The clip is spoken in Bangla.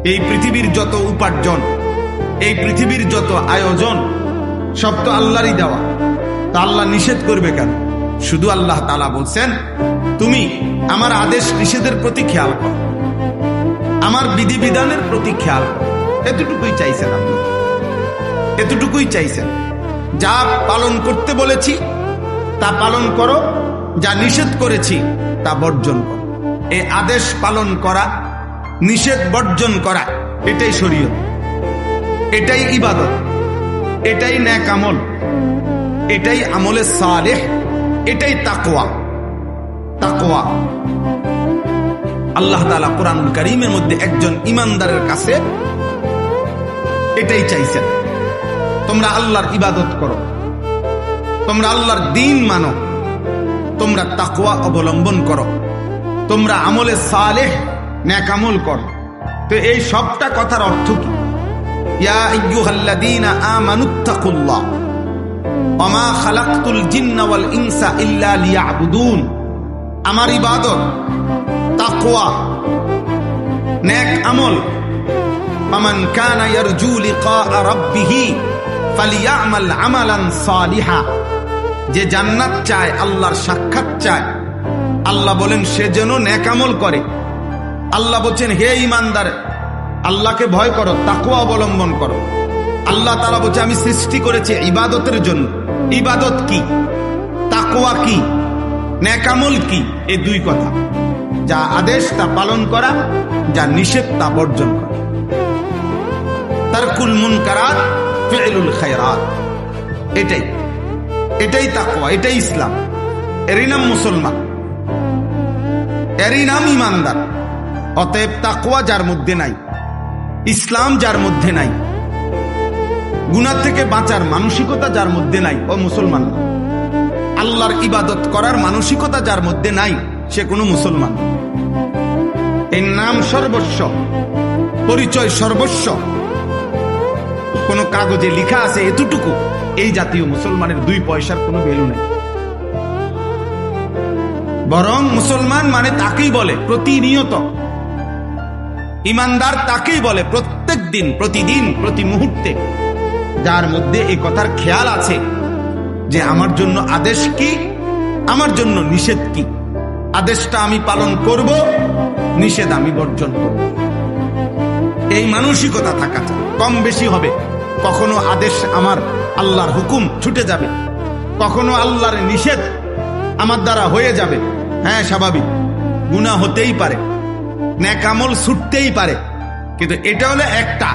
এই পৃথিবীর যত উপার্জন, এই পৃথিবীর যত আয়োজন সব তো আল্লাহরই দেওয়া। তা আল্লাহ নিষেধ করবে কেন? শুধু আল্লাহ তাআলা বলছেন, তুমি আমার আদেশ নিষেধের প্রতি খেয়াল করো, আমার বিধিবিধানের প্রতি খেয়াল করো। এতটুকুই চাইছেন আপনি, এতটুকুই চাইছেন। যা পালন করতে বলেছি তা পালন করো, যা নিষেধ করেছি তা বর্জন করো। এই আদেশ পালন করা, নিষেধ বর্জন করা, এটাই শরীয়ত, এটাই ইবাদত, এটাই নেক আমল, এটাই আমলে সালেহ, এটাই তাকওয়া। তাকওয়া আল্লাহ তাআলা কুরআনুল কারীমের মধ্যে একজন ঈমানদারের কাছে এটাই চাইছেন, তোমরা আল্লাহর ইবাদত করো, তোমরা আল্লাহর দ্বীন মানো, তোমরা তাকওয়া অবলম্বন করো, তোমরা আমলে সালেহ নেক আমল করো। তো এই সবটা কথার অর্থ কি? ইয়া আইয়ুহাল্লাযীনা আমানুত্তাকুল্লাহ ওয়া মা খালাকতুল জিন্না ওয়াল ইনসা ইল্লা লিয়াবুদুন। আমার ইবাদত, তাকওয়া, নেক আমল। ফামান কানা ইয়ারজু লিকা রাব্বিহি ফালিয়ামাল আমালান সালিহা। যে জান্নাত চায়, আল্লাহর সাক্ষাৎ চায়, আল্লাহ বলেন সে যেন নেক আমল করে। আল্লাহ বলছেন, হে ঈমানদার, আল্লাহকে ভয় করো, তাকওয়া অবলম্বন করো। আল্লাহ তাআলা বলছে, আমি সৃষ্টি করেছি ইবাদতের জন্য। ইবাদত কি? তাকওয়া কি? নেক আমল কি? এই দুই কথা। যা আদেশ তা পালন করা, যা নিষেধ তা বর্জন করা। তারকুল মুনকারাত ফি'লুল খায়রাত। এটাই এটাই তাকওয়া, এটাই ইসলাম। এরই নাম মুসলমান, এরই নাম ঈমানদার। অতএব তাকওয়া যার মধ্যে নাই, ইসলাম যার মধ্যে নাই, গুনাহ থেকে বাঁচার মানসিকতা যার মধ্যে নাই, ও মুসলমান না। আল্লাহর ইবাদত করার মানসিকতা যার মধ্যে নাই, সে কোনো মুসলমান না। এই নাম সর্বস্ব, পরিচয় সর্বস্ব, কোন কাগজে লেখা আছে এতটুকু, এই জাতীয় মুসলমানের 2 পয়সার কোনো ভ্যালু নেই। বরং মুসলমান মানে তাকেই বলে প্রতিনিয়ত, ঈমানদার তাকেই বলে প্রত্যেক দিন, প্রতিদিন, প্রতি মুহূর্তে, যার মধ্যে এই কথার খেয়াল আছে যে আমার জন্য আদেশ কি, আমার জন্য নিষেধ কি। আদেশটা আমি পালন করব, নিষেধ আমি বর্জন করব। এই মানসিকতা থাকা চাই। কম বেশি হবে, কখনো আদেশ আমার আল্লাহর হুকুম ছুটে যাবে, কখনো আল্লাহর নিষেধ আমার দ্বারা হয়ে যাবে। হ্যাঁ, স্বাভাবিক, গুনাহ হতেই পারে, নেক আমল ছুটতেই পারে, কিন্তু এটা হলো একটা।